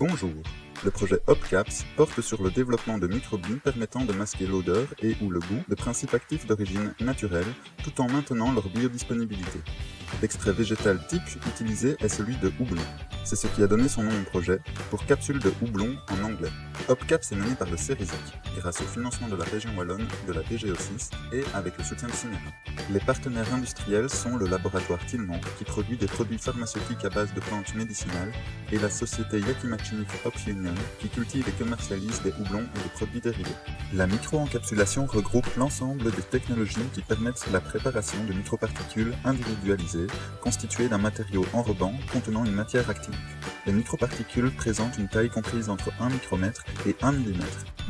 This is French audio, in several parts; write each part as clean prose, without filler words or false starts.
Bonjour. Le projet OpCaps porte sur le développement de microbilles permettant de masquer l'odeur et ou le goût de principes actifs d'origine naturelle tout en maintenant leur biodisponibilité. L'extrait végétal type utilisé est celui de houblon. C'est ce qui a donné son nom au projet, pour capsule de houblon en anglais. OpCaps est mené par le CERISIC, grâce au financement de la région wallonne, de la DGO6 et avec le soutien de Cinéra. Les partenaires industriels sont le laboratoire Tillman, qui produit des produits pharmaceutiques à base de plantes médicinales, et la société Yakimachine Hop Union, qui cultive et commercialise des houblons et des produits dérivés. La micro-encapsulation regroupe l'ensemble des technologies qui permettent la préparation de microparticules individualisées, constituées d'un matériau enrobant contenant une matière active. Les microparticules présentent une taille comprise entre 1 micromètre et 1 mm.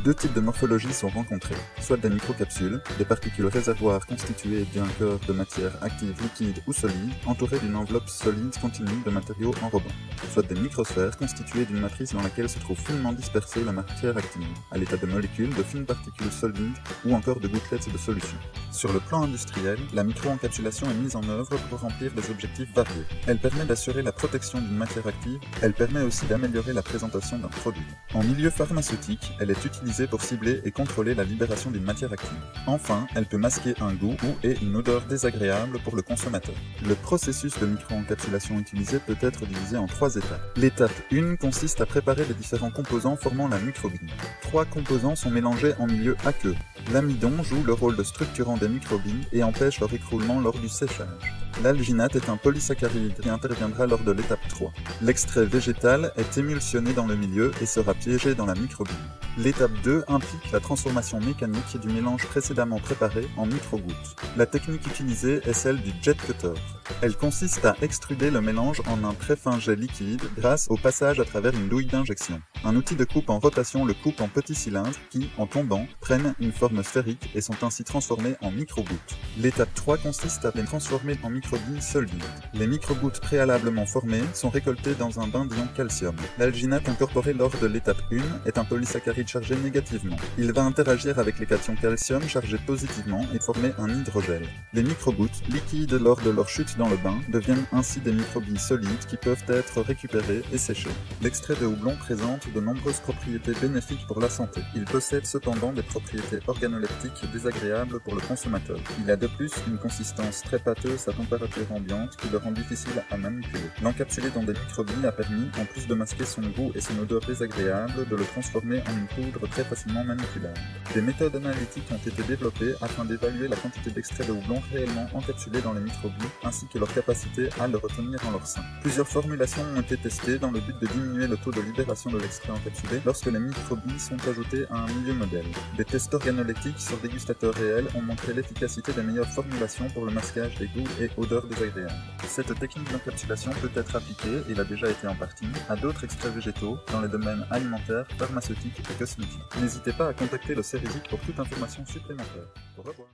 Deux types de morphologies sont rencontrées, soit des microcapsules, des particules réservoirs constituées d'un cœur de matière active liquide ou solide, entourées d'une enveloppe solide continue de matériaux enrobants, soit des microsphères constituées d'une matrice dans laquelle se trouve finement dispersée la matière active, à l'état de molécules, de fines particules solides ou encore de gouttelettes de solution. Sur le plan industriel, la microencapsulation est mise en œuvre pour remplir des objectifs variés. Elle permet d'assurer la protection d'une matière active, elle permet aussi d'améliorer la présentation d'un produit. En milieu pharmaceutique, elle est utilisée pour cibler et contrôler la libération d'une matière active. Enfin, elle peut masquer un goût ou et une odeur désagréable pour le consommateur. Le processus de microencapsulation utilisé peut être divisé en 3 étapes. L'étape 1 consiste à préparer les différents composants formant la microbille. 3 composants sont mélangés en milieu aqueux. L'amidon joue le rôle de structurant des microbilles et empêche leur écroulement lors du séchage. L'alginate est un polysaccharide qui interviendra lors de l'étape 3. L'extrait végétal est émulsionné dans le milieu et sera piégé dans la microbille. L'étape 2 implique la transformation mécanique du mélange précédemment préparé en microgouttes. La technique utilisée est celle du jet cutter. Elle consiste à extruder le mélange en un très fin jet liquide grâce au passage à travers une douille d'injection. Un outil de coupe en rotation le coupe en petits cylindres qui, en tombant, prennent une forme sphérique et sont ainsi transformés en microgouttes. L'étape 3 consiste à les transformer en microbilles solides. Les microgouttes préalablement formées sont récoltées dans un bain d'ion calcium. L'alginate incorporé lors de l'étape 1 est un polysaccharide chargé négativement. Il va interagir avec les cations calcium chargés positivement et former un hydrogel. Les microgouttes, liquides lors de leur chute dans le bain, deviennent ainsi des microbilles solides qui peuvent être récupérées et séchées. L'extrait de houblon présente de nombreuses propriétés bénéfiques pour la santé. Il possède cependant des propriétés organoleptiques désagréables pour le consommateur. Il a de plus une consistance très pâteuse à température ambiante qui le rend difficile à manipuler. L'encapsuler dans des microbilles a permis, en plus de masquer son goût et son odeur désagréable, de le transformer en une poudre très facilement manipulable. Des méthodes analytiques ont été développées afin d'évaluer la quantité d'extrait de houblon réellement encapsulé dans les microbilles ainsi que leur capacité à le retenir en leur sein. Plusieurs formulations ont été testées dans le but de diminuer le taux de libération de l'extrait encapsulé lorsque les microbilles sont ajoutées à un milieu modèle. Des tests organoleptiques sur dégustateurs réels ont montré l'efficacité des meilleures formulations pour le masquage des goûts et odeurs désagréables. Cette technique d'encapsulation peut être appliquée, et l'a déjà été en partie, à d'autres extraits végétaux dans les domaines alimentaires, pharmaceutiques et cosmétiques. N'hésitez pas à contacter le CERISIC pour toute information supplémentaire. Au revoir.